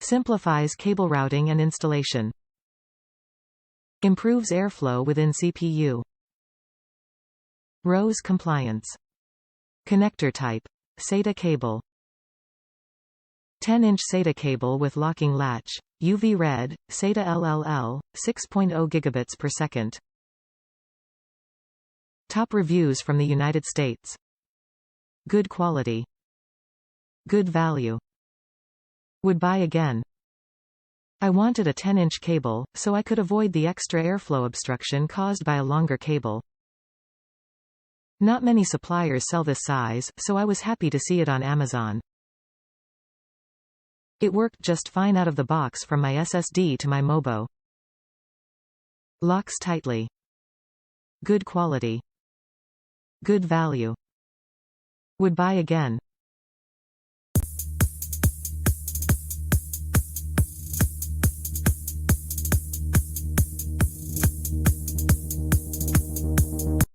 Simplifies cable routing and installation. Improves airflow within CPU. RoHS Compliance. Connector type. SATA cable. 10-inch SATA cable with locking latch. UV red, SATA-lll, 6.0 gigabits per second. Top reviews from the United States. Good quality. Good value. Would buy again. I wanted a 10-inch cable, so I could avoid the extra airflow obstruction caused by a longer cable. Not many suppliers sell this size, so I was happy to see it on Amazon. It worked just fine out of the box from my SSD to my MOBO. Locks tightly. Good quality. Good value. Would buy again.